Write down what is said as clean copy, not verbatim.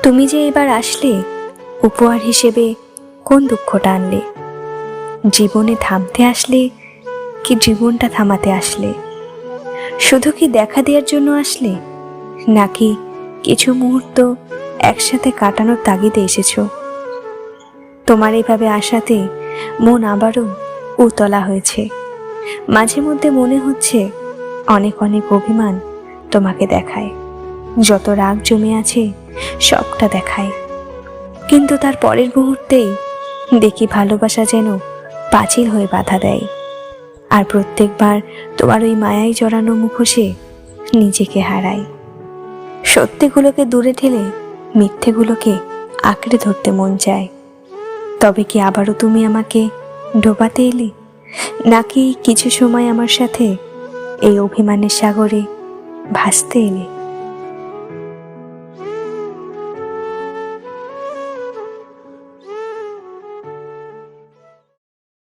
তুমি যে এবার আসলে, উপহার হিসেবে কোন দুঃখটা আনলে? জীবনে থামতে আসলে কি জীবনটা থামাতে আসলে? শুধু কি দেখা দেওয়ার জন্য আসলে, নাকি কিছু মুহূর্ত একসাথে কাটানোর তাগিদে এসেছো? তোমার এইভাবে আসাতে মন আবারও উতলা হয়েছে। মাঝে মধ্যে মনে হচ্ছে অনেক অনেক অভিমান তোমাকে দেখায়, যত রাগ জমে আছে সবটা দেখায়। কিন্তু তার পরের মুহূর্তেই দেখি ভালোবাসা যেন পাঁচিল হয়ে বাধা দেয়। আর প্রত্যেকবার তোমার ওই মায়ায় জড়ানো মুখোশে নিজেকে হারাই। সত্যিগুলোকে দূরে ঠেলে মিথ্যেগুলোকে আঁকড়ে ধরতে মন চায়। তবে কি আবারও তুমি আমাকে ডোবাতে এলে, নাকি কিছু সময় আমার সাথে এই অভিমানের সাগরে ভাসতে এলে?